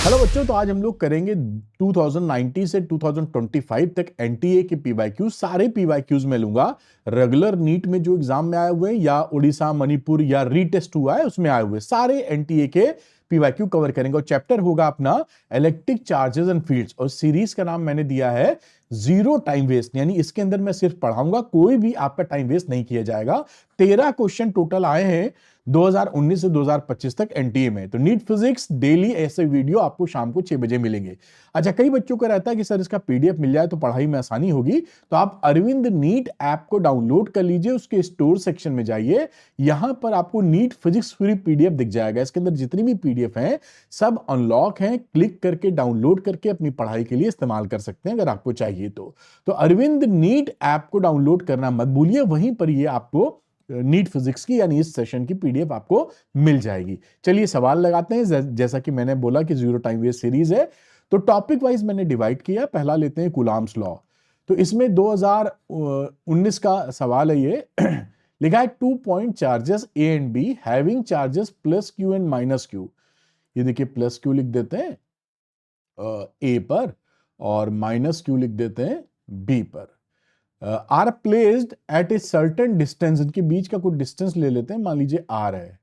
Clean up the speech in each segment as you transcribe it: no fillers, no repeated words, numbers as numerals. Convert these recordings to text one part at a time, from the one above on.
Hello बच्चों, तो आज हम लोग करेंगे 2090 से 2025 तक एनटीए के पीवाईक्यू। सारे पीवाईक्यूज में लूंगा, रेगुलर नीट में जो एग्जाम में आए हुए हैं या उड़ीसा मणिपुर या रीटेस्ट हुआ है उसमें आए हुए सारे एनटीए के पीवाईक्यू कवर करेंगे। और चैप्टर होगा अपना इलेक्ट्रिक चार्जेस एंड फील्ड्स, और सीरीज का नाम मैंने दिया है जीरो टाइम वेस्ट। यानी इसके अंदर मैं सिर्फ पढ़ाऊंगा, कोई भी आपका टाइम वेस्ट नहीं किया जाएगा। 13 क्वेश्चन टोटल आए हैं 2019 से 2025 तक एनटीए में। तो नीट फिजिक्स डेली ऐसे वीडियो आपको शाम को 6 बजे मिलेंगे। अच्छा, कई बच्चों का रहता है कि सर इसका पीडीएफ मिल जाए तो पढ़ाई में आसानी होगी। तो आप अरविंद नीट ऐप को डाउनलोड कर लीजिए, उसके स्टोर सेक्शन में जाइए, यहां पर आपको नीट फिजिक्स फ्री पीडीएफ दिख जाएगा। इसके अंदर जितनी भी पीडीएफ हैं सब अनलॉक हैं, क्लिक करके डाउनलोड करके अपनी पढ़ाई के लिए इस्तेमाल कर सकते हैं अगर आपको चाहिए तो अरविंद नीट ऐप को डाउनलोड करना मत भूलिए, वहीं पर ये आपको नीट फिजिक्स की यानी इस सेशन की पीडीएफ आपको मिल जाएगी। चलिए सवाल लगाते हैं। जैसा कि मैंने बोला कि जीरो टाइम वेस्ट सीरीज है, तो टॉपिक वाइज मैंने डिवाइड किया। पहला लेते हैं कूलाम्स लॉ। तो इसमें 2019 का सवाल है ये। लिखा है 2 point charges A and be having charges plus Q and minus Q. ये देखिए, प्लस क्यू लिख देते हैं ए पर और माइनस क्यू लिख देते हैं बी पर। Are placed at a certain distance, इनके बीच का कुछ डिस्टेंस ले लेते हैं, मान लीजिए आर है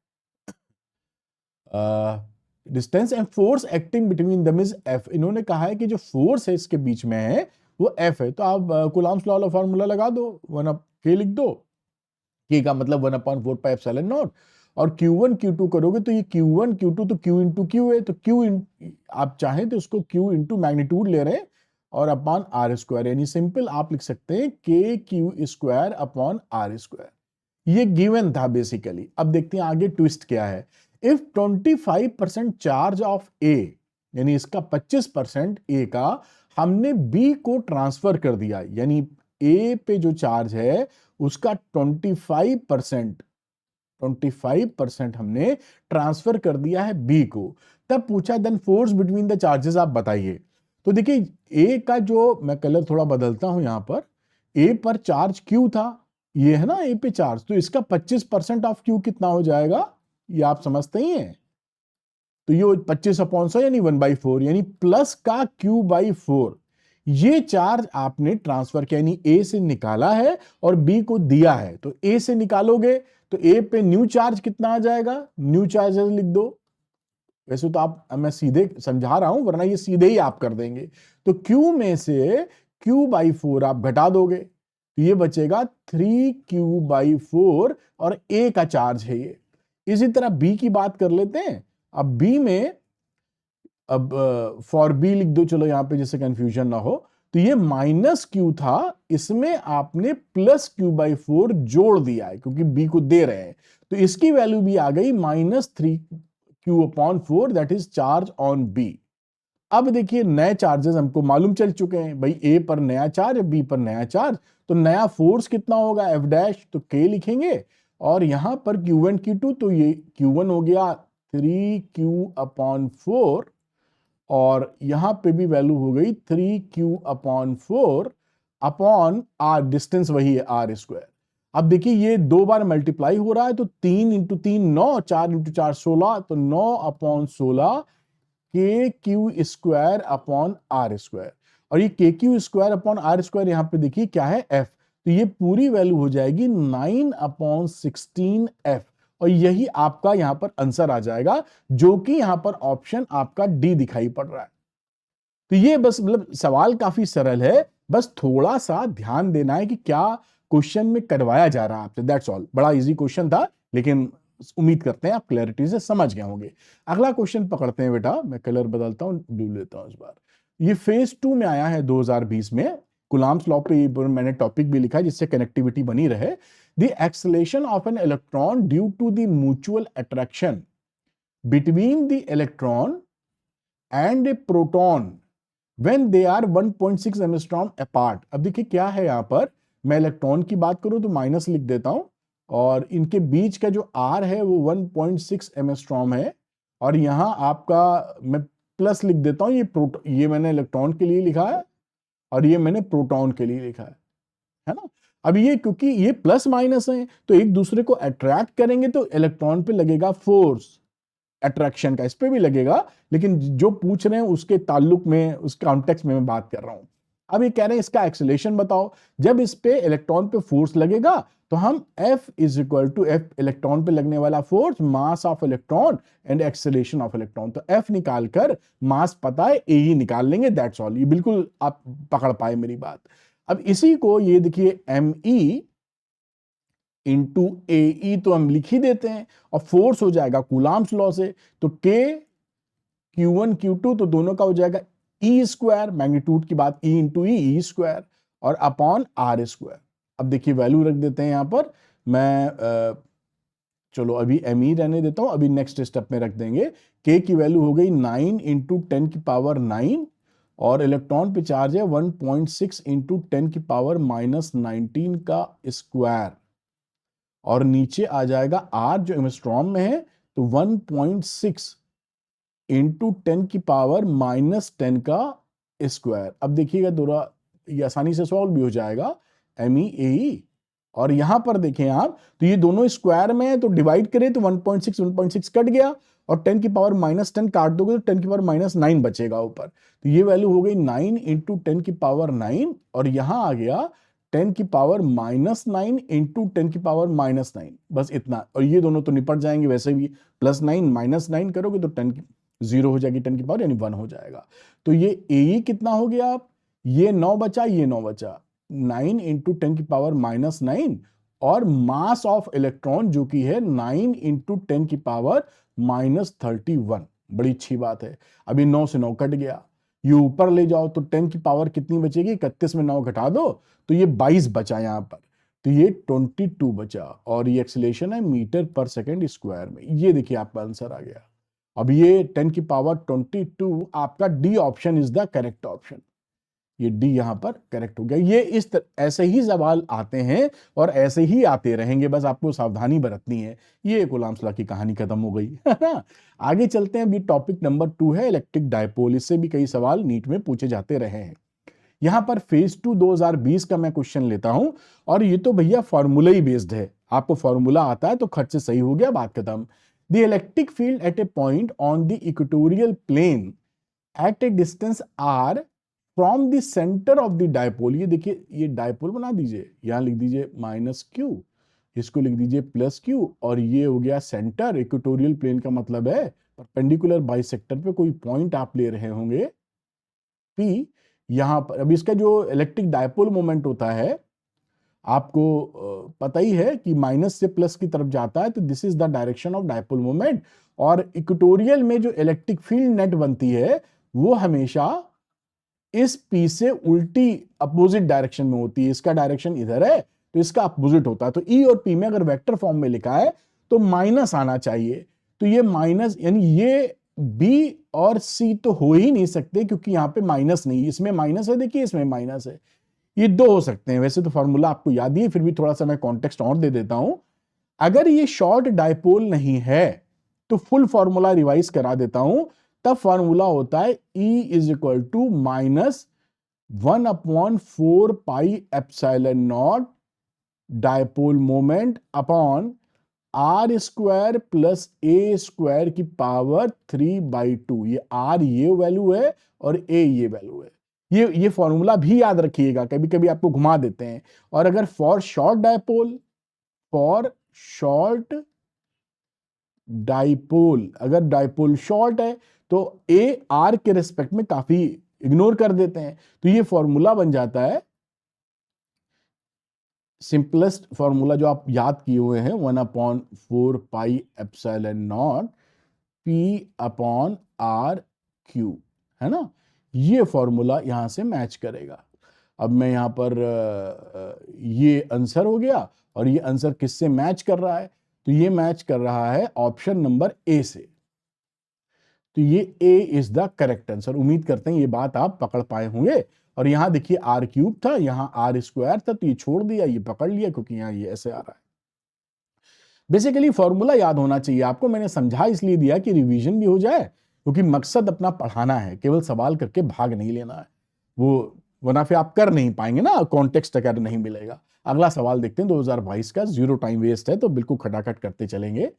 distance, and force acting between them is F. इन्होंने कहा है कि जो फोर्स है इसके बीच में है वो एफ है। तो आप कूलम्स लॉ वाला फॉर्मूला लगा दो, वन अप के लिख दो, के का मतलब 1/4πε0। और Q1 Q2 करोगे तो ये Q1 Q2 तो Q इंटू क्यू है, तो आप चाहें तो उसको Q इंटू मैग्नीट्यूड ले रहे हैं और अपॉन आर स्क्वायर, यानी सिंपल आप लिख सकते हैं k q square upon r square. ये गिवन था बेसिकली। अब देखते हैं आगे ट्विस्ट क्या है। इफ 25% चार्ज ऑफ ए, यानी इसका 25% ए का हमने बी को ट्रांसफर कर दिया, यानी ए पे जो चार्ज है उसका 25% हमने ट्रांसफर कर दिया है बी को। तब पूछा then force between the charges आप बताइए। तो देखिए, ए का जो, मैं कलर थोड़ा बदलता हूं, यहां पर ए पर चार्ज क्यू था, ये है ना ए पे चार्ज, तो इसका 25% ऑफ क्यू कितना हो जाएगा, ये आप समझते ही हैं। तो ये 25/100 यानी 1/4, यानी प्लस का Q/4। ये चार्ज आपने ट्रांसफर किया, यानी ए से निकाला है और बी को दिया है। तो ए से निकालोगे तो ए पे न्यू चार्ज कितना आ जाएगा, न्यू चार्जेस लिख दो। वैसे तो मैं सीधे समझा रहा हूं, वरना ये सीधे ही आप कर देंगे। तो Q में से Q/4 आप घटा दोगे तो ये बचेगा 3Q/4, और ए का चार्ज है ये। इसी तरह बी की बात कर लेते हैं। अब बी में, अब फॉर बी लिख दो, चलो यहां पे जिससे कंफ्यूजन ना हो। तो ये माइनस क्यू था, इसमें आपने प्लस Q/4 जोड़ दिया है क्योंकि बी को दे रहे हैं। तो इसकी वैल्यू भी आ गई -3Q/4, that is charge on B. अब देखिए, नए चार्जेस हमको मालूम चल चुके हैं भाई, ए पर नया चार्ज, बी पर नया चार्ज। तो नया फोर्स कितना होगा, एफ डैश, तो के लिखेंगे। और यहां पर Q1 Q2, तो ये Q1 हो गया 3Q/4, और यहां पे भी वैल्यू हो गई 3Q/4 अपॉन आर, डिस्टेंस वही है आर स्क्वायर। अब देखिए, ये दो बार मल्टीप्लाई हो रहा है, तो 3 × 3 9, 4 × 4 16, तो 9/16 k q square upon r square. और ये k q square upon r square यहां पे देखिए क्या है, एफ। तो ये पूरी वैल्यू हो जाएगी 9/16 एफ, और यही आपका यहां पर आंसर आ जाएगा, जो कि यहां पर ऑप्शन आपका डी दिखाई पड़ रहा है। तो ये बस, मतलब सवाल काफी सरल है, बस थोड़ा सा ध्यान देना है कि क्या क्वेश्चन में करवाया जा रहा है आपसे, दैट्स ऑल। बड़ा इजी क्वेश्चन था, लेकिन उम्मीद करते हैं आप क्लैरिटी से समझ गए होंगे। अगला क्वेश्चन पकड़ते हैं बेटा, मैं कलर बदलता हूं, ब्लू लेता हूं इस बार। ये फेज 2 में आया है 2020 में। कुलाम्स लॉ पे मैंने टॉपिक भी लिखा है जिससे कनेक्टिविटी बनी रहे। The acceleration of an electron due to the mutual attraction between the electron and a proton when they are 1.6 angstrom apart. अब देखिए क्या है, यहां पर मैं इलेक्ट्रॉन की बात करूं तो माइनस लिख देता हूं, और इनके बीच का जो आर है वो 1.6 एंगस्ट्रॉम है, और यहां आपका मैं प्लस लिख देता हूं। ये मैंने इलेक्ट्रॉन के लिए लिखा है और ये मैंने प्रोटॉन के लिए लिखा है ना। अब ये क्योंकि ये प्लस माइनस है तो एक दूसरे को अट्रैक्ट करेंगे तो इलेक्ट्रॉन पे लगेगा फोर्स, अट्रैक्शन का, इस पे भी लगेगा, लेकिन जो पूछ रहे हैं उसके ताल्लुक में, उस कॉन्टेक्स्ट में मैं बात कर रहा हूं। अब ये कह रहे हैं इसका एक्सेलरेशन बताओ। जब इस पे इलेक्ट्रॉन पे फोर्स लगेगा तो हम F is equal to F, electron पे लगने वाला force, mass of electron and acceleration of electron. तो F निकाल कर मास पता है, AE निकाल लेंगे, दैट्स ऑल। ये बिल्कुल आप पकड़ पाए मेरी बात। अब इसी को ये देखिए ME इंटू AE तो हम लिख ही देते हैं, और फोर्स हो जाएगा कूलाम्स लॉ से, तो K Q1 Q2 तो दोनों का हो जाएगा E स्क्वायर, मैग्नीट्यूड की बात, E इंटू E स्क्वायर, और अपॉन R स्क्वायर। अब देखिए वैल्यू रख देते हैं यहां पर, मैं चलो अभी ME रहने देता हूं, अभी नेक्स्ट स्टेप में रख देंगे। K की वैल्यू हो गई 9 इंटू 10 की पावर 9, और इलेक्ट्रॉन पे चार्ज है 1.6 इंटू 10 की पावर -19 का स्क्वायर, और नीचे आ जाएगा R जो एंगस्ट्रॉम में है, तो 1.6 इंटू 10 की पावर -10 का स्क्वायर। अब देखिएगा दोरा, ये आसानी से सॉल्व भी हो जाएगा, ME AE, और यहां पर देखें आप तो ये दोनों स्क्वायर में है, तो डिवाइड करें तो 1.6 कट गया, और 10 की पावर -10 काट दोगे तो 10 की पावर -9 बचेगा ऊपर। तो ये वैल्यू हो गई 9 इंटू 10 की पावर 9, और यहां आ गया 10 की पावर -9 इंटू 10 की पावर -9, बस इतना। और ये दोनों तो निपट जाएंगे वैसे भी, +9 -9 करोगे तो 10 की 0 हो जाएगी, 10 की पावर यानी 1 हो जाएगा। तो ये AE कितना हो गया, आप ये 9 बचा, ये 9 बचा, 9 इंटू 10 की पावर -9, और मास ऑफ इलेक्ट्रॉन जो कि है 9 इंटू 10 की पावर -31। बड़ी अच्छी बात है। अभी 9 से 9 कट गया, ये ऊपर ले जाओ तो 10 की पावर कितनी बचेगी, 31 में 9 घटा दो तो ये 22 बचा यहां पर, तो ये 22 बचा, और ये एक्सीलरेशन है मीटर पर सेकेंड स्क्वायर में। ये देखिए आपका आंसर आ गया। अब ये 10 की पावर 22, आपका D option is the correct option. ये डी यहां पर करेक्ट हो गया। ये ऐसे ही सवाल आते हैं और ऐसे ही आते रहेंगे, बस आपको सावधानी बरतनी है। ये कूलम्ब्स लॉ की कहानी खत्म हो गई है ना। आगे चलते हैं, अभी टॉपिक नंबर 2 है इलेक्ट्रिक डायपोल। इससे भी कई सवाल नीट में पूछे जाते रहे हैं। यहां पर फेज 2 2020 का मैं क्वेश्चन लेता हूं, और ये तो भैया फॉर्मूला ही बेस्ड है, आपको फॉर्मूला आता है तो खर्च से सही हो गया, बात खत्म। The electric field at a point on the equatorial plane at a distance r from the centre of the dipole. ये देखिए, ये डायपोल बना दीजिए, यहां लिख दीजिए -q, इसको लिख दीजिए +q, और ये हो गया सेंटर। इक्वेटोरियल प्लेन का मतलब है परपेंडिकुलर बाइसेक्टर पे कोई पॉइंट आप ले रहे होंगे P। यहां पर अब इसका जो इलेक्ट्रिक डायपोल मोमेंट होता है, आपको पता ही है कि माइनस से प्लस की तरफ जाता है, तो this is the direction of dipole moment. और इक्वेटोरियल में जो इलेक्ट्रिक फील्ड नेट बनती है वो हमेशा इस P से उल्टी अपोजिट डायरेक्शन में होती है। इसका डायरेक्शन इधर है तो इसका अपोजिट होता है। तो E और P में अगर वेक्टर फॉर्म में लिखा है तो माइनस आना चाहिए, तो ये माइनस, यानी ये B और C तो हो ही नहीं सकते क्योंकि यहां पे माइनस नहीं, इसमें माइनस है, देखिए इसमें माइनस है, ये दो हो सकते हैं। वैसे तो फॉर्मूला आपको याद ही है, फिर भी थोड़ा सा मैं कॉन्टेक्स्ट और दे देता हूं। अगर ये शॉर्ट डायपोल नहीं है तो फुल फॉर्मूला रिवाइज करा देता हूं। तब फॉर्मूला होता है E is equal to -1/4 pi epsilon not dipole moment upon R square plus A square की पावर 3/2। ये R ये वैल्यू है और A ये वैल्यू है। ये फॉर्मूला भी याद रखिएगा, कभी कभी आपको घुमा देते हैं। और अगर फॉर शॉर्ट डाइपोल, अगर डाइपोल शॉर्ट है तो A R के रिस्पेक्ट में काफी इग्नोर कर देते हैं, तो ये फॉर्मूला बन जाता है, सिंपलेस्ट फॉर्मूला जो आप याद किए हुए हैं, 1/4 pi epsilon not P upon RQ, है ना। ये फॉर्मूला यहां से मैच करेगा। अब मैं यहां पर ये आंसर हो गया, और ये आंसर किससे मैच कर रहा है, तो ये मैच कर रहा है ऑप्शन नंबर A से। तो ये A is the correct answer. उम्मीद करते हैं ये बात आप पकड़ पाए होंगे। और यहां देखिए R³ था, यहां R स्क्वायर था, तो ये छोड़ दिया, ये पकड़ लिया क्योंकि यहां ये ऐसे आ रहा है। बेसिकली फॉर्मूला याद होना चाहिए आपको, मैंने समझा इसलिए दिया कि रिवीजन भी हो जाए, क्योंकि मकसद अपना पढ़ाना है, केवल सवाल करके भाग नहीं लेना है, वो वरना फिर आप कर नहीं पाएंगे ना, कॉन्टेक्स्ट अगर नहीं मिलेगा। अगला सवाल देखते हैं 2022 का, जीरो टाइम वेस्ट है तो बिल्कुल खटाखट करते चलेंगे।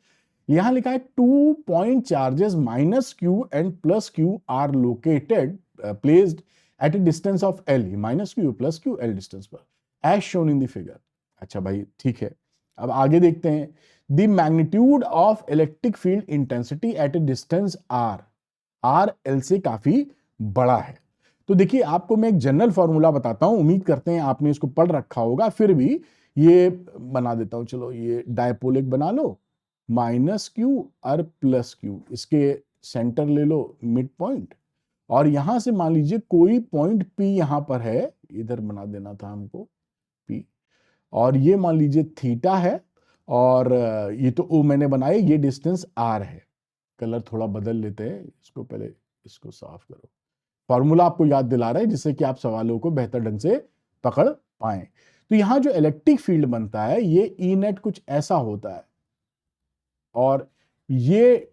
यहां लिखा है 2 point charges minus Q and plus Q are located placed at a distance of L, minus Q plus Q L distance पर, as shown in the figure. अच्छा भाई ठीक है, अब आगे देखते हैं। The magnitude of electric field intensity at a distance R, R L से काफी बड़ा है। तो देखिए आपको मैं एक जनरल फॉर्मूला बताता हूं, उम्मीद करते हैं आपने इसको पढ़ रखा होगा, फिर भी ये बना देता हूं। चलो ये डायपोलिक बना लो, माइनस क्यू और प्लस क्यू, इसके सेंटर ले लो मिड पॉइंट, और यहां से मान लीजिए कोई पॉइंट पी यहां पर है, इधर बना देना था हमको पी, और ये मान लीजिए थीटा है, और ये तो ओ मैंने बनाए, ये डिस्टेंस आर है। कलर थोड़ा बदल लेते हैं इसको, पहले इसको साफ करो। फॉर्मूला आपको याद दिला रहा है जिससे कि आप सवालों को बेहतर ढंग से पकड़ पाए। तो यहां जो इलेक्ट्रिक फील्ड बनता है ये ई नेट कुछ ऐसा होता है, और ये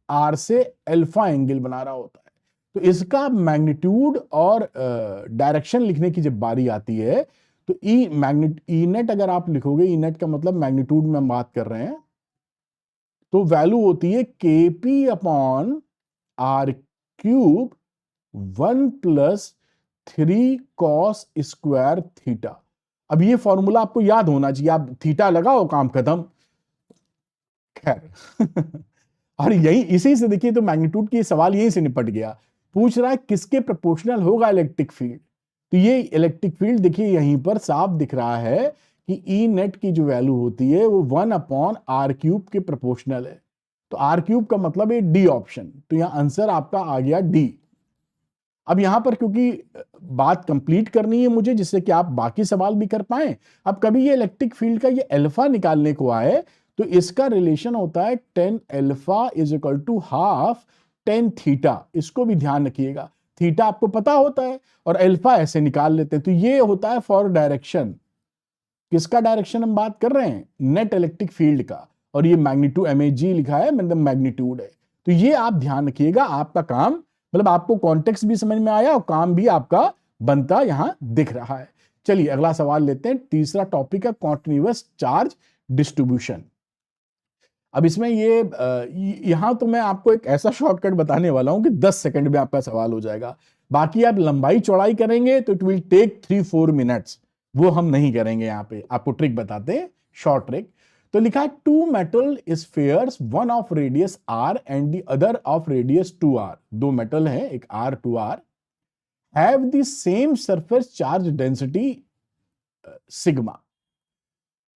आर से अल्फा एंगल बना रहा होता है। तो इसका मैग्नीट्यूड और डायरेक्शन लिखने की जब बारी आती है तो ई नेट अगर आप लिखोगे, ई नेट का मतलब मैग्नीट्यूड में हम बात कर रहे हैं, तो वैल्यू होती है kp upon r cube 1 + 3 cos square theta. अब ये फॉर्मूला आपको याद होना चाहिए, आप थीटा लगाओ काम खत्म। खैर और यही इसी से देखिए, तो मैग्नीट्यूड की सवाल यहीं से निपट गया। पूछ रहा है किसके प्रोपोर्शनल होगा इलेक्ट्रिक फील्ड, तो ये इलेक्ट्रिक फील्ड देखिए यहीं पर साफ दिख रहा है कि ई नेट की जो वैल्यू होती है वो 1/r³ के प्रोपोर्शनल है। तो r³ का मतलब है डी ऑप्शन, तो यहां आंसर आपका आ गया डी। अब यहां पर क्योंकि बात कंप्लीट करनी है मुझे जिससे कि आप बाकी सवाल भी कर पाए, अब कभी ये इलेक्ट्रिक फील्ड का ये अल्फा निकालने को आए तो इसका रिलेशन होता है tan alpha is equal to half tan theta. इसको भी ध्यान रखिएगा, थीटा आपको पता होता है और अल्फा ऐसे निकाल लेते हैं। तो ये होता है फॉर डायरेक्शन, किसका डायरेक्शन हम बात कर रहे हैं, नेट इलेक्ट्रिक फील्ड का, और ये मैग्नीट्यूड MAG लिखा है, मतलब मैग्नीट्यूड है। तो ये आप ध्यान रखिएगा, आपका काम मतलब आपको कॉन्टेक्स्ट भी समझ में आया और काम भी आपका बनता यहां दिख रहा है। चलिए अगला सवाल लेते हैं। तीसरा टॉपिक है कॉन्टिन्यूअस चार्ज डिस्ट्रीब्यूशन। अब इसमें ये यहां तो मैं आपको एक ऐसा शॉर्टकट बताने वाला हूं कि 10 सेकंड में आपका सवाल हो जाएगा। बाकी आप लंबाई चौड़ाई करेंगे तो इट विल टेक 3-4 मिनट्स, वो हम नहीं करेंगे। यहां पे आपको ट्रिक बताते हैं, शॉर्ट ट्रिक। तो लिखा है 2 metal spheres, one of radius r and the other of radius 2r। दो मेटल है, एक r 2r, have the same surface charge density sigma.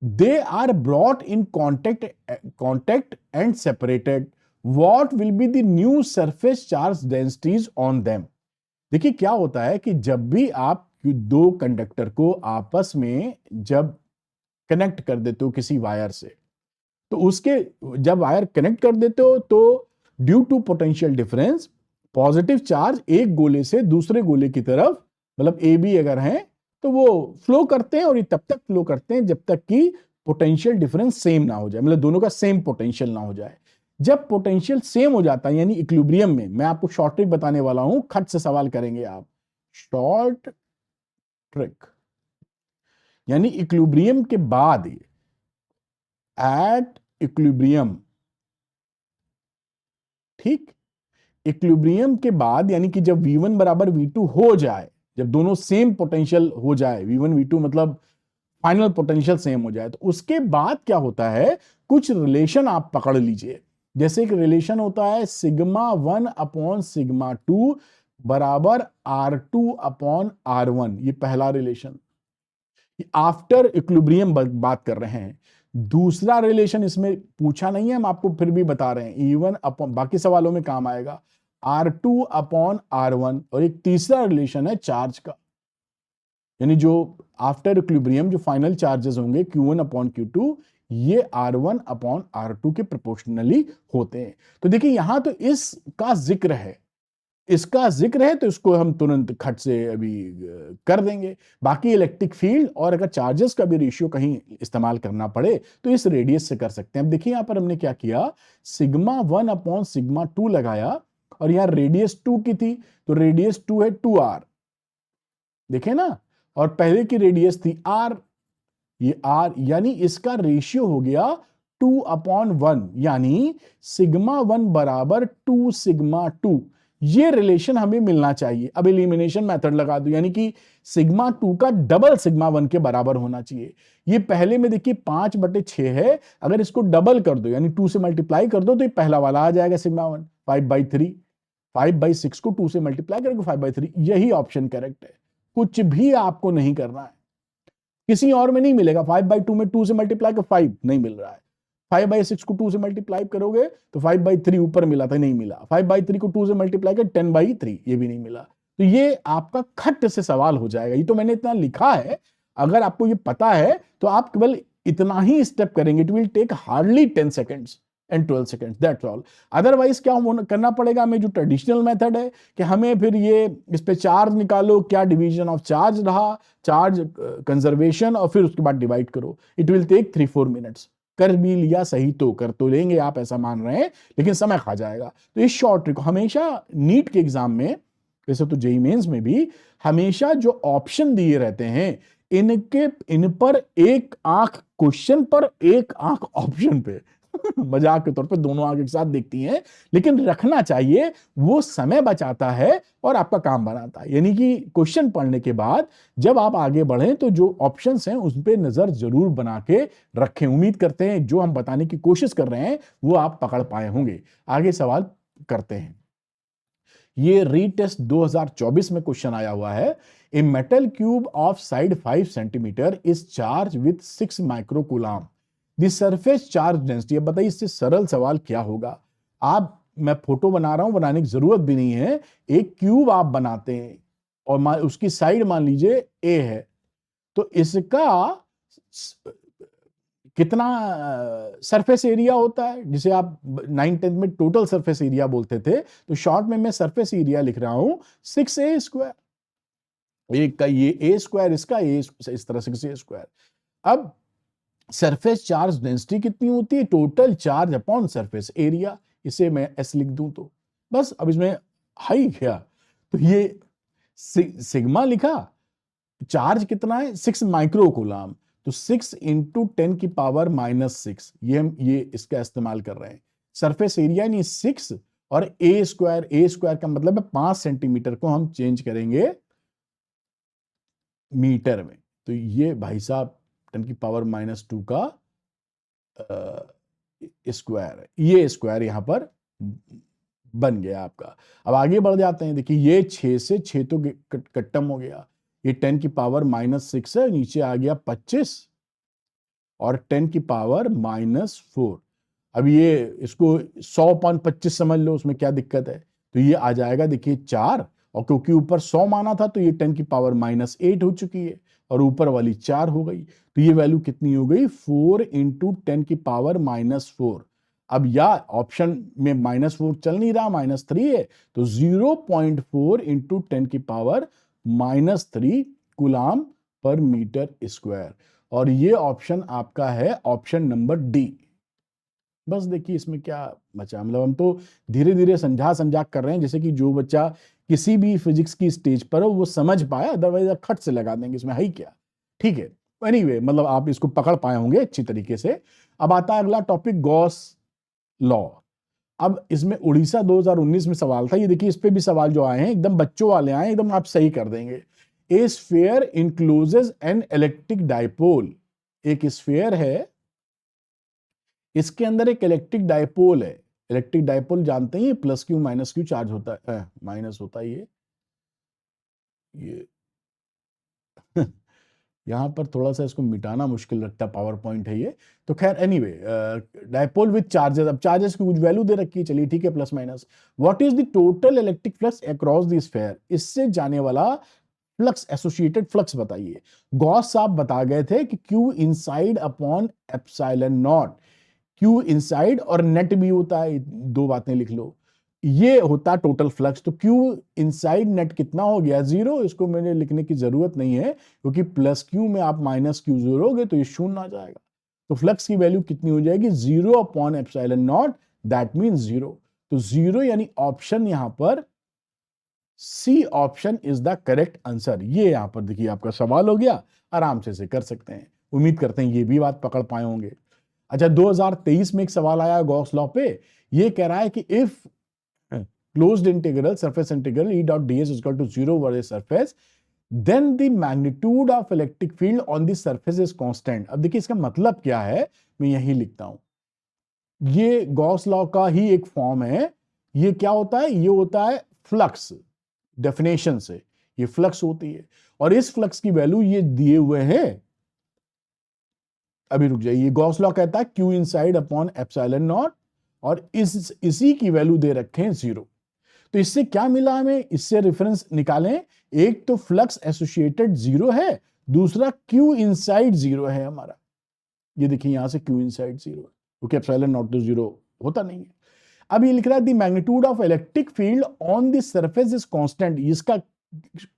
They are brought in contact and separated. What will be the new surface charge densities on them? देखिए क्या होता है कि जब भी आप दो कंडक्टर को आपस में जब कनेक्ट कर देते हो किसी वायर से, तो उसके जब वायर कनेक्ट कर देते हो तो due to potential difference positive charge एक गोले से दूसरे गोले की तरफ, मतलब ए बी अगर हैं तो वो फ्लो करते हैं, और ये तब तक फ्लो करते हैं जब तक कि पोटेंशियल डिफरेंस सेम ना हो जाए, मतलब दोनों का सेम पोटेंशियल ना हो जाए। जब पोटेंशियल सेम हो जाता है यानी इक्विलिब्रियम में, मैं आपको शॉर्ट ट्रिक बताने वाला हूं, खट से सवाल करेंगे आप, शॉर्ट ट्रिक, यानी इक्विलिब्रियम के बाद, एट इक्विलिब्रियम, ठीक, इक्विलिब्रियम के बाद यानी कि जब V1 बराबर V2 हो जाए, जब दोनों सेम पोटेंशियल हो जाए, V1 V2 मतलब फाइनल पोटेंशियल सेम हो जाए, तो उसके बाद क्या होता है, कुछ रिलेशन आप पकड़ लीजिए। जैसे एक रिलेशन होता है σ1/σ2 बराबर R2/R1, ये पहला रिलेशन, आफ्टर इक्विलिब्रियम बात कर रहे हैं। दूसरा रिलेशन इसमें पूछा नहीं है, हम आपको फिर भी बता रहे हैं, E1 अपॉन, बाकी सवालों में काम आएगा, R2/R1। और एक तीसरा रिलेशन है चार्ज का, यानी जो आफ्टर इक्विलिब्रियम जो फाइनल चार्जेस होंगे Q1/Q2, ये R1/R2 के प्रोपोर्शनली होते हैं। तो देखिए यहां तो इसका जिक्र है, इसका जिक्र है, तो इसको हम तुरंत खट से अभी कर देंगे। बाकी इलेक्ट्रिक फील्ड और अगर चार्जेस का भी रेशियो कहीं इस्तेमाल करना पड़े तो इस रेडियस से कर सकते हैं। अब देखिए यहां पर हमने क्या किया, σ1/σ2 लगाया, और यहां रेडियस 2 की थी, तो रेडियस 2 है 2r, देखे ना, और पहले की रेडियस थी r, ये r, यानी इसका रेशियो हो गया 2/1 यानी सिग्मा 1 बराबर 2 सिग्मा 2, ये रिलेशन हमें मिलना चाहिए। अब एलिमिनेशन मेथड लगा दो, यानी कि सिग्मा 2 का डबल सिग्मा 1 के बराबर होना चाहिए। ये पहले में देखिए 5/6 है, अगर इसको डबल कर दो यानी 2 से मल्टीप्लाई कर दो तो ये पहला वाला आ जाएगा सिग्मा 1, 5/3। 5/6 को 2 से मल्टीप्लाई करेंगे 5/3, यही ऑप्शन करेक्ट है। कुछ भी आपको नहीं करना है, किसी और में नहीं मिलेगा। 5/2 में 2 से मल्टीप्लाई कर 5 नहीं मिल रहा है, 5/6 को 2 से मल्टीप्लाई करोगे तो 5/3 ऊपर मिला था, नहीं मिला। 5/3 को 2 से मल्टीप्लाई कर 10/3, ये भी नहीं मिला। तो ये आपका खट से सवाल हो जाएगा। ये तो मैंने इतना लिखा है, अगर आपको ये पता है तो आप केवल इतना ही स्टेप करेंगे, it will take hardly 10 seconds and 12 seconds, that's all. Otherwise क्या करना पड़ेगा हमें, जो ट्रेडिशनल मेथड है कि हमें फिर ये इस पे चार्ज निकालो, क्या डिवीजन ऑफ चार्ज रहा, चार्ज कंजर्वेशन, और फिर उसके बाद डिवाइड करो। It will take 3-4 minutes. कर भी लिया सही तो कर तो लेंगे आप, ऐसा मान रहे हैं, लेकिन समय खा जाएगा। तो इस शॉर्ट ट्रिक हमेशा नीट के एग्जाम में, वैसे तो जेईई मेंस में भी, हमेशा जो ऑप्शन दिए रहते हैं इन पर एक आंख क्वेश्चन पर, एक आंख ऑप्शन पे मजाक के तौर पे दोनों आंख एक साथ देखती हैं, लेकिन रखना चाहिए, वो समय बचाता है और आपका काम बनाता है। यानी कि क्वेश्चन पढ़ने के बाद जब आप आगे बढ़ें तो जो ऑप्शंस हैं उस पर नजर जरूर बना के रखें। उम्मीद करते हैं जो हम बताने की कोशिश कर रहे हैं वो आप पकड़ पाए होंगे। आगे सवाल करते हैं। ये रीटेस्ट 2024 में क्वेश्चन आया हुआ है। A metal cube of side 5 centimetre is charge with 6 microcoulomb, the surface charge density. अब बताइए इससे सरल सवाल क्या होगा। मैं फोटो बना रहा हूं, बनाने की जरूरत भी नहीं है। एक क्यूब आप बनाते हैं और उसकी साइड मान लीजिए ए है, तो इसका कितना सरफेस एरिया होता है, जिसे आप 9th-10th में टोटल सरफेस एरिया बोलते थे, तो शॉर्ट में मैं सरफेस एरिया लिख रहा हूं 6a²। एक का ये a², इसका a, इस तरह 6a²। अब सरफेस चार्ज डेंसिटी कितनी होती है, total charge upon surface area, इसे मैं s लिख दूं तो बस। अब इसमें हाई क्या, तो ये सिग्मा लिखा, चार्ज कितना है 6 माइक्रोकूलम, तो 6 इंटू 10 की पावर -6, ये हम इसका इस्तेमाल कर रहे हैं। सरफेस एरिया नहीं 6, और a² का मतलब है 5 सेंटीमीटर को हम चेंज करेंगे मीटर में, तो ये भाई साहब 10 की पावर -2 का स्क्वायर है। ये स्क्वायर यहां पर बन गया आपका। अब आगे बढ़ जाते हैं। देखिए ये 6 से 6 तो कट्टम हो गया, ये 10 की पावर -6 है, नीचे आ गया 25 और 10 की पावर -4। अब ये इसको 100/25 समझ लो, उसमें क्या दिक्कत है। तो ये आ जाएगा देखिए 4, और क्योंकि ऊपर 100 माना था तो ये 10 की पावर -8 हो चुकी है, और ऊपर वाली 4 हो गई। तो ये वैल्यू कितनी हो गई, 4 इंटू 10 की पावर -4। अब या ऑप्शन में -4 चल नहीं रहा, -3 है, तो 0.4 इंटू 10 की पावर -3 कूलम पर मीटर स्क्वायर। और ये ऑप्शन आपका है ऑप्शन नंबर डी। बस देखिए इसमें क्या बचा, मतलब हम तो धीरे धीरे समझा कर रहे हैं, जैसे कि जो बच्चा किसी भी फिजिक्स की स्टेज पर हो वो समझ पाए, अदरवाइज आप खट से लगा देंगे, इसमें है ही क्या। ठीक है, एनीवे मतलब आप इसको पकड़ पाए होंगे अच्छी तरीके से। अब आता है अगला टॉपिक, गॉस लॉ। अब इसमें उड़ीसा 2019 में सवाल था, ये देखिए इस पे भी सवाल जो आए हैं एकदम बच्चों वाले आए, एकदम आप सही कर देंगे। ए sphere encloses an electric dipole, एक स्फीयर है, इसके अंदर एक इलेक्ट्रिक डाइपोल है। इलेक्ट्रिक डाइपोल जानते हैं, +Q -Q चार्ज होता है, माइनस होता है ये यहां पर थोड़ा सा इसको मिटाना मुश्किल लगता है, पावर पॉइंट है ये। तो खैर एनीवे, डाइपोल विद चार्जेस, अब चार्जेस की कुछ वैल्यू दे रखी है, चलिए ठीक है, plus minus. What is the total electric flux across the sphere, इससे जाने वाला फ्लक्स, एसोसिएटेड फ्लक्स बताइए। गॉस साहब बता गए थे कि Q inside upon epsilon not, Q inside और नेट भी होता है, दो बातें लिख लो, ये होता टोटल फ्लक्स। तो Q इनसाइड नेट कितना हो गया, 0। इसको मैंने लिखने की जरूरत नहीं है, क्योंकि +Q में आप -Q जोड़ोगे तो ये शून्य आ जाएगा। तो फ्लक्स की वैल्यू कितनी हो जाएगी, 0/ε0, दैट मीन 0। तो 0 यानी ऑप्शन यहां पर C option is the correct answer. ये यहां पर देखिए आपका सवाल हो गया, आराम से कर सकते हैं। उम्मीद करते हैं ये भी बात पकड़ पाए होंगे। अच्छा, 2023 में एक सवाल आया गॉस लॉ पे, ये कह रहा है कि if closed integral surface integral E dot d s equal to 0 over the surface then the magnitude of electric field on the surface is constant. अब देखिए इसका मतलब क्या है, मैं यही लिखता हूं, ये गॉस लॉ का ही एक फॉर्म है। ये क्या होता है, ये होता है फ्लक्स, डेफिनेशन से ये फ्लक्स होती है, और इस फ्लक्स की वैल्यू ये दिए हुए हैं, अभी रुक जाइए, गॉस लॉ कहता है Q inside upon epsilon not, और इसी की वैल्यू दे रखे हैं 0। तो इससे क्या मिला हमें, इससे रेफरेंस निकालें, एक तो फ्लक्स एसोसिएटेड 0 है, दूसरा क्यू इनसाइड 0 है हमारा। ये देखिए यहां से क्यू इनसाइड 0 है, क्योंकि एप्सिलॉन नॉट तो 0 होता नहीं है। अब ये लिख रहा है the magnitude of electric field on the surface is constant. इसका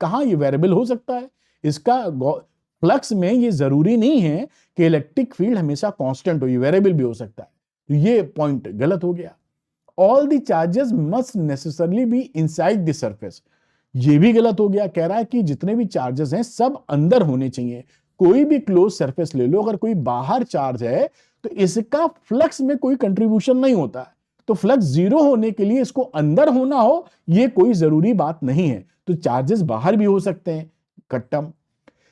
कहां ये वेरिएबल हो सकता है, इसका फ्लक्स में ये जरूरी नहीं है कि इलेक्ट्रिक फील्ड हमेशा कांस्टेंट हो, ये वेरिएबल भी हो सकता है। तो ये पॉइंट गलत हो गया। All the charges must necessarily be inside the surface, ये भी गलत हो गया। कह रहा है कि जितने भी चार्जेस हैं सब अंदर होने चाहिए। कोई भी क्लोज सरफेस ले लो, अगर कोई बाहर चार्ज है तो इसका फ्लक्स में कोई कंट्रीब्यूशन नहीं होता है, तो फ्लक्स 0 होने के लिए इसको अंदर होना हो, ये कोई जरूरी बात नहीं है। तो चार्जेस बाहर भी हो सकते हैं, कट्टम।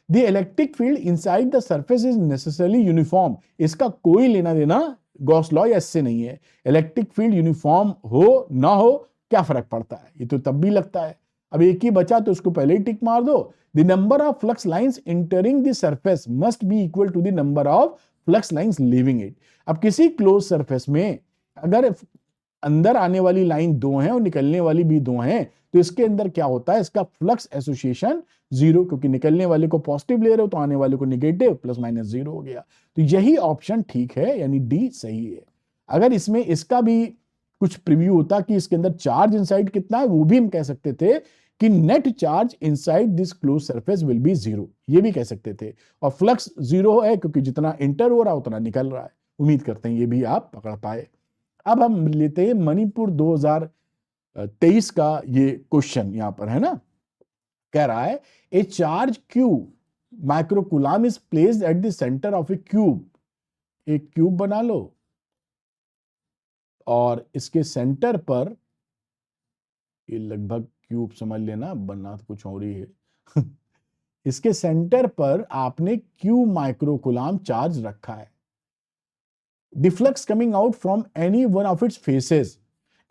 The electric field inside the surface is necessarily uniform, इसका कोई लेना देना गॉस लॉ या इससे नहीं है। इलेक्ट्रिक फील्ड यूनिफॉर्म हो ना हो क्या फर्क पड़ता है, ये तो तब भी लगता है। अब एक ही बचा तो उसको पहले ही टिक मार दो। The number of flux lines entering the surface must be equal to the number of flux lines leaving it. अब किसी क्लोज सरफेस में अगर अंदर आने वाली लाइन 2 है और निकलने वाली भी 2 है, तो इसके अंदर क्या होता है, इसका फ्लक्स एसोसिएशन 0, क्योंकि निकलने वाले को पॉजिटिव ले रहे हो तो आने वाले को निगेटिव, प्लस माइनस 0 हो गया। तो यही ऑप्शन ठीक है, यानी डी सही है। अगर इसमें इसका भी कुछ प्रीव्यू होता कि इसके अंदर चार्ज इनसाइड कितना है, वो भी हम कह सकते थे कि net charge inside this close surface will be 0, ये भी कह सकते थे। और फ्लक्स 0 है क्योंकि जितना इंटर हो रहा है उतना निकल रहा है। उम्मीद करते हैं ये भी आप पकड़ पाए। अब हम लेते हैं मणिपुर 2023 का ये क्वेश्चन, यहां पर है ना, कह रहा है ए charge Q microcoulomb is placed at the centre of A cube. एक क्यूब बना लो और इसके सेंटर पर, ये लगभग क्यूब समझ लेना, बनना तो कुछ और ही है इसके सेंटर पर आपने क्यू माइक्रोकूलम चार्ज रखा है। The flux coming out from any one of its faces,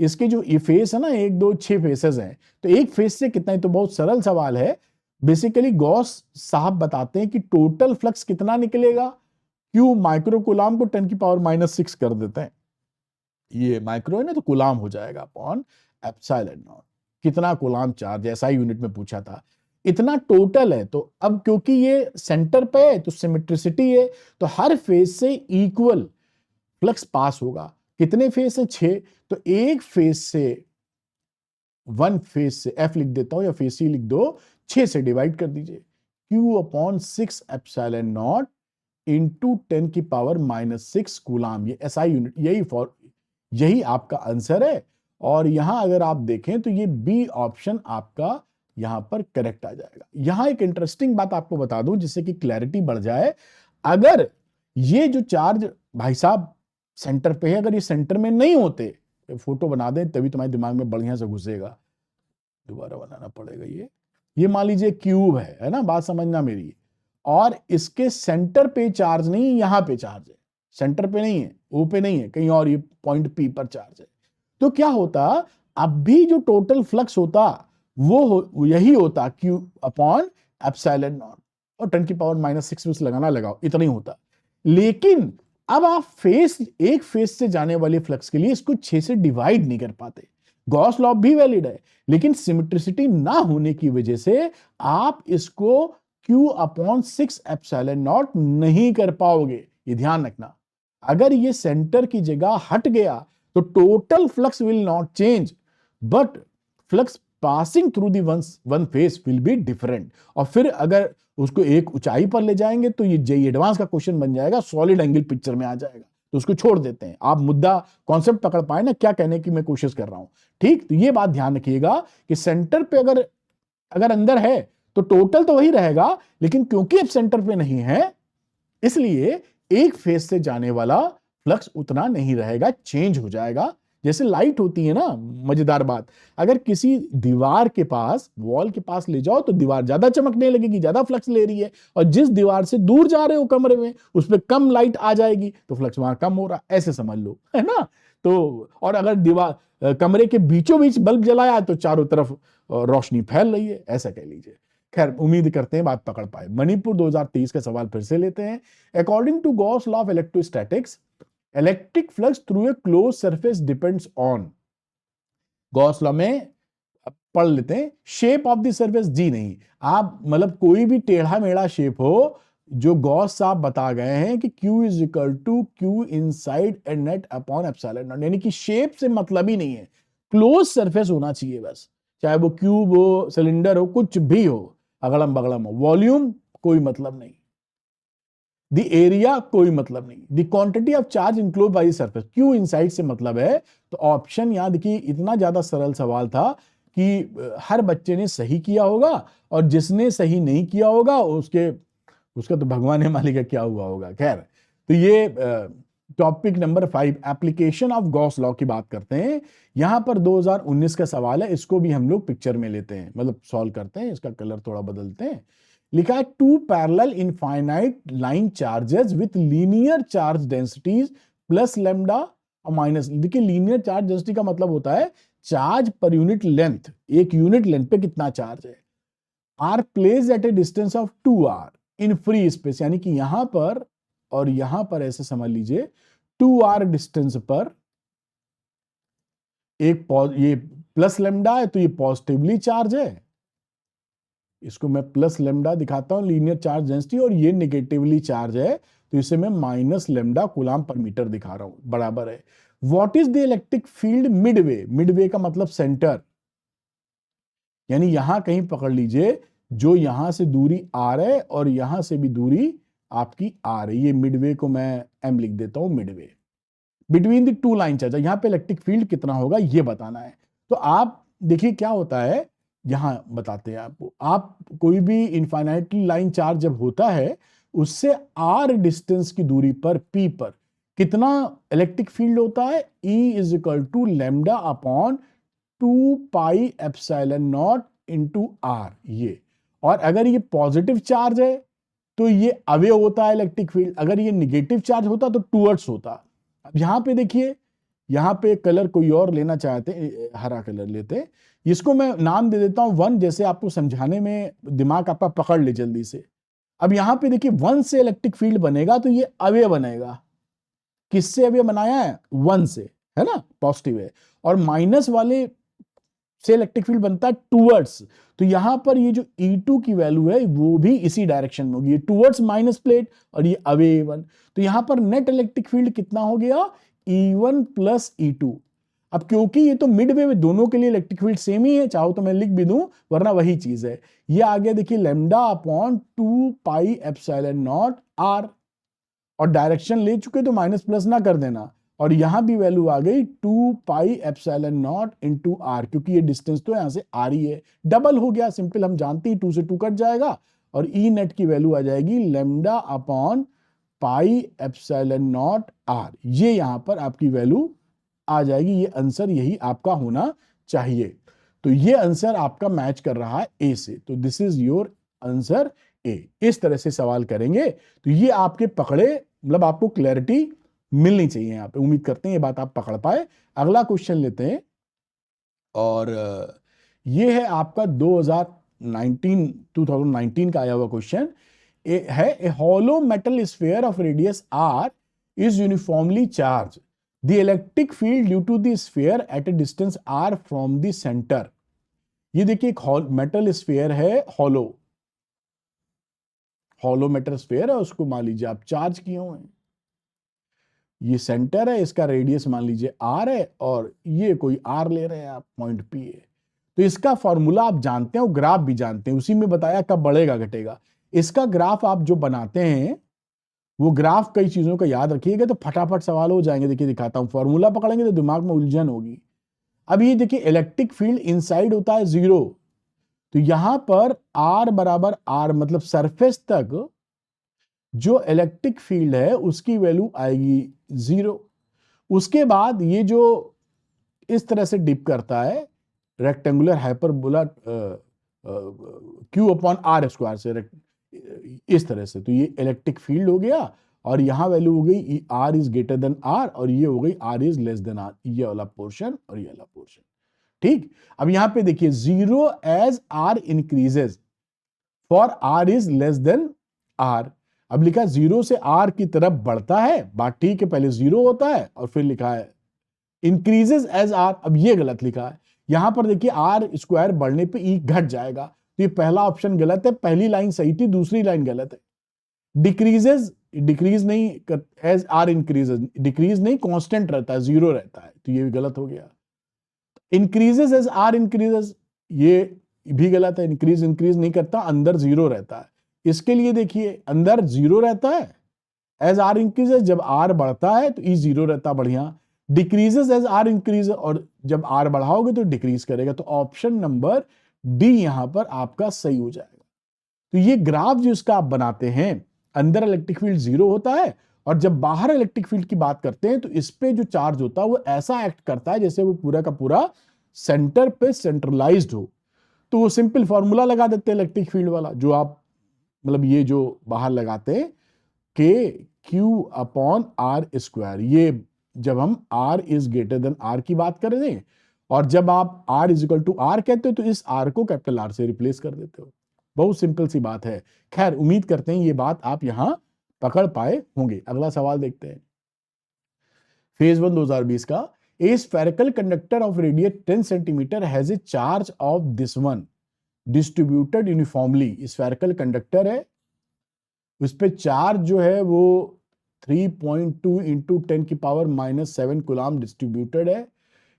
इसके जो फेस है ना, 1 2 6 फेसेस हैं, तो एक फेस से कितना है, तो बहुत सरल सवाल है। बेसिकली गॉस साहब बताते हैं कि टोटल फ्लक्स कितना निकलेगा, क्यू माइक्रोकूलम को 10⁻⁻⁶ कर देते हैं, ये माइक्रो है ना तो कूलम हो जाएगा अपॉन एप्सिलॉन नॉट। कितना कूलम चार्ज, ऐसा यूनिट में पूछा था, इतना टोटल है। तो अब क्योंकि ये सेंटर पे है तो सिमेट्रिसिटी है, तो हर फेस से इक्वल फ्लक्स पास होगा। कितने फेस है, 6, तो एक फेस से, 1 फेस से, एफ लिख देता हूं या फेस सी लिख दो, 6 से डिवाइड कर दीजिए, Q/6 epsilon not into 10⁻⁻⁶ coulomb, ये एसआई यूनिट, यही आपका आंसर है। और यहां अगर आप देखें तो ये बी ऑप्शन आपका यहां पर करेक्ट आ जाएगा। यहां एक इंटरेस्टिंग बात आपको बता दूं जिससे कि क्लैरिटी बढ़ जाए, अगर ये जो चार्ज भाई साहब सेंटर पे है, अगर ये सेंटर में नहीं होते, तो फोटो बना दें तभी तुम्हारे दिमाग में बढ़िया से घुसेगा, दोबारा बनाना पड़ेगा। ये मान लीजिए क्यूब है ना, बात समझना मेरी, और इसके सेंटर पे चार्ज नहीं, यहां पे चार्ज है, सेंटर पे नहीं है, ओ पे नहीं है, कहीं और ये पॉइंट पी पर चार्ज है। तो क्या होता, अब भी जो टोटल फ्लक्स होता वो यही होता Q/एप्सिलॉन नॉट, और 10⁻⁻⁶ लगाना लगाओ, इतना ही होता। लेकिन अब आप एक फेस से जाने वाले फ्लक्स के लिए इसको 6 से डिवाइड नहीं कर पाते। गॉस लॉ भी वैलिड है, लेकिन सिमेट्रिसिटी ना होने की वजह से आप इसको Q/6 एप्सिलॉन नॉट नहीं कर पाओगे, ये ध्यान रखना। अगर ये सेंटर की जगह हट गया तो total flux will not change, but flux passing through the one face will be different. और फिर अगर उसको एक ऊंचाई पर ले जाएंगे तो ये एडवांस का क्वेश्चन बन जाएगा, सॉलिड एंगल पिक्चर में आ जाएगा, तो उसको छोड़ देते हैं। आप मुद्दा कॉन्सेप्ट पकड़ पाए ना, क्या कहने की मैं कोशिश कर रहा हूं, ठीक। तो ये बात ध्यान रखिएगा कि सेंटर पे अगर अंदर है तो टोटल तो वही रहेगा, लेकिन क्योंकि अब सेंटर पे नहीं है, इसलिए एक फेस से जाने वाला फ्लक्स उतना नहीं रहेगा, चेंज हो जाएगा। जैसे लाइट होती है ना, मजेदार बात, अगर किसी दीवार के पास, वॉल के पास ले जाओ तो दीवार ज्यादा चमकने लगेगी, ज्यादा फ्लक्स ले रही है, और जिस दीवार से दूर जा रहे हो कमरे में, उस पर कम लाइट आ जाएगी तो फ्लक्स वहां कम हो रहा, ऐसे समझ लो, है ना। तो और अगर दीवार कमरे के बीचों बीच बल्ब जलाया तो चारों तरफ रोशनी फैल रही है, ऐसा कह लीजिए। खैर, उम्मीद करते हैं बात पकड़ पाए। मणिपुर 2023 का सवाल फिर से लेते हैं। According to Gauss law of electrostatics, electric flux through a close surface depends on, Gauss law में पढ़ लेते हैं, शेप ऑफ द सरफेस। जी नहीं, आप मतलब कोई भी टेढ़ा मेढ़ा शेप हो, जो गॉस साहब बता गए हैं कि Q is equal to Q inside a net upon epsilon not, यानी कि शेप से मतलब ही नहीं है, क्लोज सरफेस होना चाहिए बस, चाहे वो क्यूब हो, सिलेंडर हो, कुछ भी हो, अगड़म बगड़म हो। वॉल्यूम कोई मतलब नहीं, द एरिया कोई मतलब नहीं, the quantity of charge enclose by the surface, Q inside से मतलब है। तो ऑप्शन याद देखिए, इतना ज्यादा सरल सवाल था कि हर बच्चे ने सही किया होगा, और जिसने सही नहीं किया होगा उसका तो भगवान मालिक का क्या हुआ होगा। खैर, तो ये topic number 5, application of Gauss law की बात करते हैं। यहां पर 2019 का सवाल है, इसको भी हम लोग पिक्चर में लेते हैं, मतलब सॉल्व करते हैं, इसका कलर थोड़ा बदलते हैं। लिखा है, two parallel infinite line charges with linear charge densities plus lambda और माइनस। देखिए, लीनियर चार्ज डेंसिटी का मतलब होता है चार्ज पर यूनिट लेंथ, एक यूनिट लेंथ पे कितना चार्ज है। Are placed at a distance of 2r in free space, यानी कि यहां पर और यहां पर ऐसे समझ लीजिए, 2r डिस्टेंस पर ये प्लस लेमडा है तो ये पॉजिटिवली चार्ज है, इसको मैं प्लस लेमडा दिखाता हूं लीनियर चार्ज डेंसिटी, और ये नेगेटिवली चार्ज है तो इसे मैं माइनस लेमडा कूलम पर मीटर दिखा रहा हूं, बराबर है। What is the electric field midway, midway का मतलब सेंटर, यानी यहां कहीं पकड़ लीजिए, जो यहां से दूरी आर है और यहां से भी दूरी आपकी आर है, ये मिडवे को मैं एम लिख देता हूं, Midway between the two line charge. यहां पे इलेक्ट्रिक फील्ड कितना होगा ये बताना है। तो आप देखिए क्या होता है, यहां बताते हैं आपको, आप कोई भी इनफाइनाइटली लाइन चार्ज जब होता है, उससे आर डिस्टेंस की दूरी पर पी पर कितना इलेक्ट्रिक फील्ड होता है, E is equal to lambda upon 2 pi epsilon not into r, ये। और अगर ये पॉजिटिव चार्ज है तो ये अवे होता है इलेक्ट्रिक फील्ड, अगर ये निगेटिव चार्ज होता तो टूवर्ड्स होता। अब यहां पे देखिए, यहां पे कलर कोई और लेना चाहते हैं, हरा कलर लेते हैं, इसको मैं नाम दे देता हूं 1, जैसे आपको समझाने में दिमाग आपका पकड़ ले जल्दी से। अब यहां पे देखिए 1 से इलेक्ट्रिक फील्ड बनेगा तो ये अवे बनेगा, किससे अवे बनाया है, 1 से, है ना, पॉजिटिव है। और माइनस वाले से इलेक्ट्रिक फील्ड बनता है टूवर्ड्स, तो यहां पर ये जो E2 की वैल्यू है वो भी इसी डायरेक्शन में होगी, ये टूवर्ड्स माइनस प्लेट और ये अवे E1, तो यहां पर नेट इलेक्ट्रिक फील्ड कितना हो गया, E1 प्लस E2। अब क्योंकि ये तो मिड वे में दोनों के लिए इलेक्ट्रिक फील्ड सेम ही है, चाहो तो मैं लिख भी दूं, वरना वही चीज है। ये आ गया देखिए lambda upon 2 pi epsilon not r, और डायरेक्शन ले चुके तो माइनस प्लस ना कर देना, और यहां भी वैल्यू आ गई 2 pi epsilon not into r, क्योंकि ये डिस्टेंस तो यहां से आर ही है, डबल हो गया, सिंपल, हम जानते हैं 2 से 2 कट जाएगा, और ई नेट की वैल्यू आ जाएगी lambda upon pi epsilon not r, ये यहां पर आपकी वैल्यू आ जाएगी। ये आंसर यही आपका होना चाहिए। तो ये आंसर आपका मैच कर रहा है ए से, तो this is your answer A. इस तरह से सवाल करेंगे तो ये आपके पकड़े, मतलब आपको क्लैरिटी मिलनी चाहिए यहाँ पे। उम्मीद करते हैं ये बात आप पकड़ पाए। अगला क्वेश्चन लेते हैं, और ये है आपका 2019 का आया हुआ क्वेश्चन है। A hollow metal sphere of radius R is uniformly charge, the electric field due to the sphere at a distance R from the centre. ये देखिए एक मेटल स्फीयर है, हॉलो मेटल स्फीयर है, उसको मान लीजिए आप चार्ज किए हुए हैं, ये सेंटर है, इसका रेडियस मान लीजिए आर है, और ये कोई आर ले रहे हैं आप, पॉइंट पी है। तो इसका फॉर्मूला आप जानते हैं, वो ग्राफ भी जानते हैं, उसी में बताया कब बढ़ेगा घटेगा। इसका ग्राफ आप जो बनाते हैं, वो ग्राफ कई चीजों का याद रखिएगा तो फटाफट सवाल हो जाएंगे। देखिए दिखाता हूं, फॉर्मूला पकड़ेंगे तो दिमाग में उलझन होगी। अब ये देखिए इलेक्ट्रिक फील्ड इनसाइड होता है 0, तो यहां पर आर बराबर आर, मतलब सरफेस तक जो इलेक्ट्रिक फील्ड है उसकी वैल्यू आएगी 0। उसके बाद ये जो इस तरह से डिप करता है rectangular hyperbola q upon r square से इस तरह से, तो ये इलेक्ट्रिक फील्ड हो गया और यहां वैल्यू हो गई r is greater than r और ये हो गई r is less than r, ये वाला पोर्शन और ये वाला पोर्शन। ठीक, अब यहां पे देखिए 0 as r increases for r is less than r. अब लिखा 0 से आर की तरफ बढ़ता है, बात ठीक है, पहले 0 होता है और फिर लिखा है इंक्रीजेस एज आर। अब ये गलत लिखा है, यहां पर देखिए आर स्क्वायर बढ़ने पे ई घट जाएगा, तो ये पहला ऑप्शन गलत है, पहली लाइन सही थी, दूसरी लाइन गलत है। डिक्रीजेस, डिक्रीज नहीं, एज आर इंक्रीजेस, डिक्रीज नहीं, कांस्टेंट रहता है, 0 रहता है, तो ये भी गलत हो गया। इंक्रीजेस एज आर इंक्रीजेस, ये भी गलत है, इंक्रीज इंक्रीज नहीं करता, अंदर 0 रहता है। इसके लिए देखिए अंदर 0 रहता है, एज आर इंक्रीजेस, जब आर बढ़ता है तो ई 0 रहता, बढ़िया। डिक्रीजेस एज आर इंक्रीज, और जब आर बढ़ाओगे तो डिक्रीज करेगा, तो ऑप्शन नंबर डी यहां पर आपका सही हो जाएगा। तो ये ग्राफ जो इसका आप बनाते हैं, अंदर इलेक्ट्रिक फील्ड 0 होता है और जब बाहर इलेक्ट्रिक फील्ड की बात करते हैं तो इस पे जो चार्ज होता है वो ऐसा एक्ट करता है जैसे वो पूरा का पूरा सेंटर पे सेंट्रलाइज्ड हो। तो वो सिंपल फॉर्मूला लगा देते हैं इलेक्ट्रिक फील्ड वाला, जो आप मतलब ये जो बाहर लगाते हैं k Q upon r square, ये जब हम r is greater than r की बात कर रहे हैं और जब आप r is equal to r कहते हो तो इस आर को कैपिटल आर से रिप्लेस कर देते हो। बहुत सिंपल सी बात है। खैर उम्मीद करते हैं ये बात आप यहां पकड़ पाए होंगे। अगला सवाल देखते हैं, फेज 1 2020 का। ए spherical conductor of radius 10 centimetre has a charge of this one distributed uniformly. Spherical conductor है, उस पे चार्ज जो है वो 3.2 इंटू 10 की पावर -7 कूलाम डिस्ट्रीब्यूटेड है।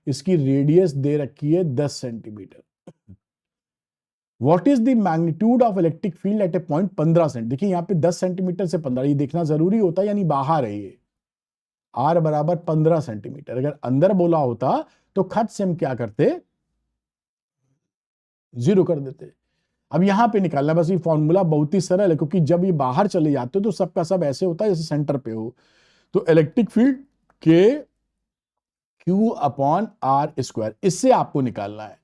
इसकी रेडियस दे रखी है 10 centimetre. What is the magnitude of electric field at a point 15 cent. देखिए यहाँ पे 10 सेंटीमीटर से 15, ये देखना जरूरी होता है, यानी बाहर है ये। आर बराबर 15 सेंटीमीटर, अगर अंदर बोला होता तो खट से हम क्या करते, 0 कर देते। अब यहां पे निकालना, बस ये फॉर्मूला बहुत ही सरल है, क्योंकि जब ये बाहर चले जाते हो तो सबका सब ऐसे होता है जैसे सेंटर पे हो। तो इलेक्ट्रिक फील्ड के क्यू अपॉन आर स्क्वायर, इससे आपको निकालना है।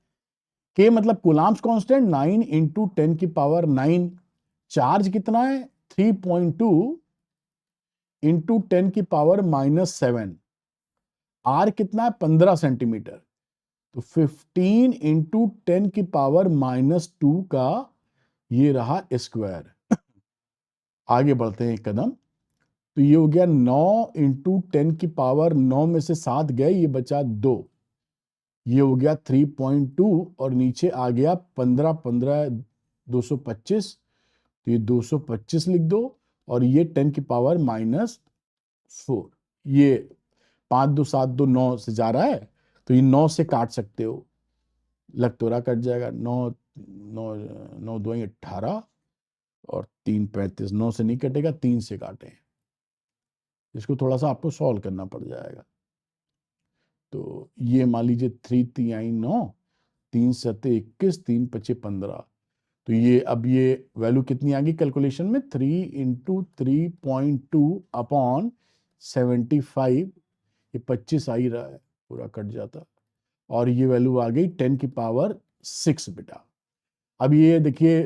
के मतलब कूलाम्स कांस्टेंट 9 इंटू 10 की पावर 9। चार्ज कितना है 3.2 इंटू 10 की पावर -7। आर कितना है 15 सेंटीमीटर, तो 15 इंटू 10 की पावर -2 का ये रहा स्क्वायर। आगे बढ़ते हैं एक कदम, तो ये हो गया 9 इंटू 10 की पावर 9 में से 7 गए, ये बचा 2, ये हो गया 3.2 और नीचे आ गया 15 15 225, तो ये 225 लिख दो और ये 10 की पावर -4। ये 5 2 7 2 9 से जा रहा है, तो ये 9 से काट सकते हो, लग तो रहा कट जाएगा। 9 9 9 2 18 और 3 35, 9 से नहीं कटेगा, 3 से काटें, इसको थोड़ा सा आपको सॉल्व करना पड़ जाएगा। तो ये मान लीजिए 3 3 9, 3 7 21, 3 5 15, तो ये अब ये वैल्यू कितनी आ गई कैलकुलेशन में, 3 इंटू 3.2 अपॉन 75, ये 25 आ ही रहा है, पूरा कट जाता, और ये वैल्यू आ गई 10 की पावर 6 बेटा। अब ये देखिए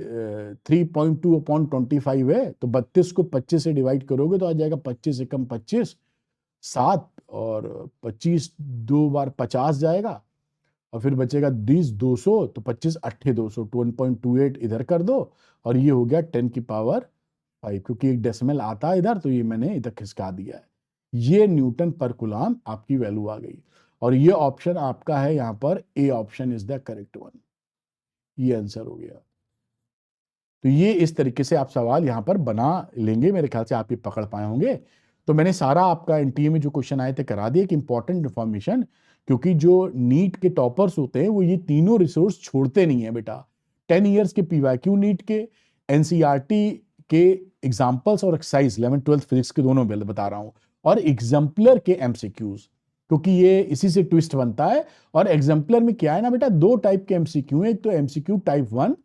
3.2 अपॉन 25 है, तो 32 को 25 से डिवाइड करोगे तो आ जाएगा 25 एकम 25 7, और 25 2 बार 50 जाएगा, और फिर बचेगा 20 200, तो 25 8 200, 1.28 इधर कर दो, और ये हो गया 10 की पावर 5, क्योंकि एक डेसिमल आता है इधर, तो ये मैंने इधर खिसका दिया है। ये न्यूटन पर कूलाम आपकी वैल्यू आ गई, और ये ऑप्शन आपका है यहाँ पर, A option is the correct one, ये आंसर हो गया। तो ये इस तरीके से आप सवाल यहाँ पर बना लेंगे, मेरे ख्याल से आप ये पकड़ पाए होंगे। तो मैंने सारा आपका एनटीए में जो क्वेश्चन आए थे करा दिए, कि इंपॉर्टेंट इन्फॉर्मेशन, क्योंकि जो नीट के टॉपर्स होते हैं वो ये तीनों रिसोर्स छोड़ते नहीं है बेटा। 10 ईयर्स के पीवाईक्यू नीट के, एनसीईआरटी के एग्जाम्पल्स और एक्सरसाइज 11 12 फिजिक्स के दोनों बता रहा हूं, और एग्जाम्पलर के एमसीक्यूज, क्योंकि ये इसी से ट्विस्ट बनता है। और एग्जाम्पलर में क्या है ना बेटा, 2 टाइप के एमसीक्यू है, एक तो एमसीक्यू टाइप 1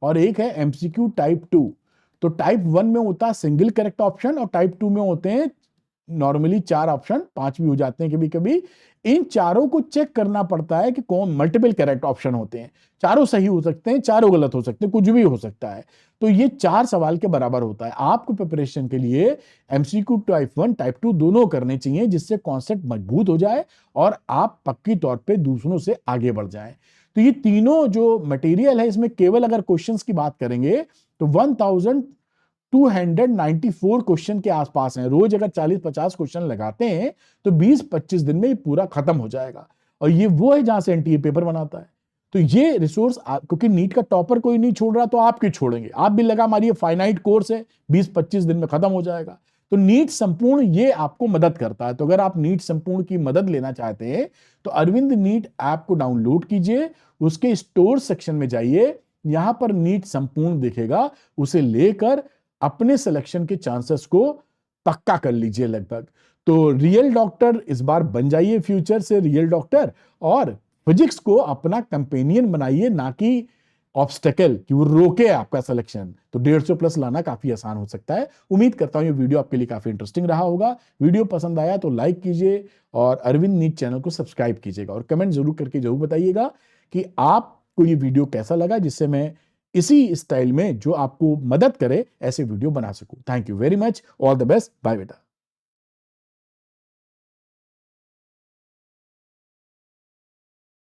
और एक है एमसीक्यू टाइप 2। तो टाइप 1 में होता है सिंगल करेक्ट ऑप्शन और टाइप 2 में होते हैं नॉर्मली 4 ऑप्शन, 5 भी हो जाते हैं कभी कभी। इन चारों को चेक करना पड़ता है कि कौन मल्टीपल करेक्ट ऑप्शन होते हैं, चारों सही हो सकते हैं, चारों गलत हो सकते हैं, कुछ भी हो सकता है। तो ये 4 सवाल के बराबर होता है। आपको प्रिपरेशन के लिए एमसीक्यू टाइप 1 टाइप 2 दोनों करने चाहिए, जिससे कॉन्सेप्ट मजबूत हो जाए और आप पक्की तौर पे दूसरों से आगे बढ़ जाएं। तो ये तीनों जो मटेरियल है, इसमें केवल अगर क्वेश्चंस की बात करेंगे तो 1294 क्वेश्चन के आसपास हैं। रोज अगर 40-50 क्वेश्चन लगाते हैं तो 20-25 दिन में ये पूरा खत्म हो जाएगा। और ये वो है जहां से एनटीए पेपर बनाता है। तो ये रिसोर्स, क्योंकि नीट का टॉपर कोई नहीं छोड़ रहा, तो आप क्यों छोड़ेंगे? आप भी लगा मारिए, फाइनाइट कोर्स है, 20-25 दिन में खत्म हो जाएगा। तो नीट संपूर्ण ये आपको मदद करता है। तो अगर आप नीट संपूर्ण की मदद लेना चाहते हैं तो अरविंद नीट ऐप को डाउनलोड कीजिए, उसके स्टोर सेक्शन में जाइए, यहां पर नीट संपूर्ण दिखेगा, उसे लेकर अपने सिलेक्शन के चांसेस को पक्का कर लीजिए लगभग। तो रियल डॉक्टर इस बार बन जाइए, फ्यूचर से रियल डॉक्टर, और फिजिक्स को अपना कंपेनियन बनाइए, ना कि ऑब्स्टेकल कि वो रोके आपका सिलेक्शन। तो 150 प्लस लाना काफी आसान हो सकता है। उम्मीद करता हूं ये वीडियो आपके लिए काफी इंटरेस्टिंग रहा होगा। वीडियो पसंद आया तो लाइक कीजिए और अरविंद नीट चैनल को सब्सक्राइब कीजिएगा, और कमेंट जरूर करके जरूर बताइएगा कि आपको ये वीडियो कैसा लगा, जिससे मैं इसी स्टाइल में जो आपको मदद करे ऐसे वीडियो बना सकूं। Thank you very much, all the best, bye बेटा।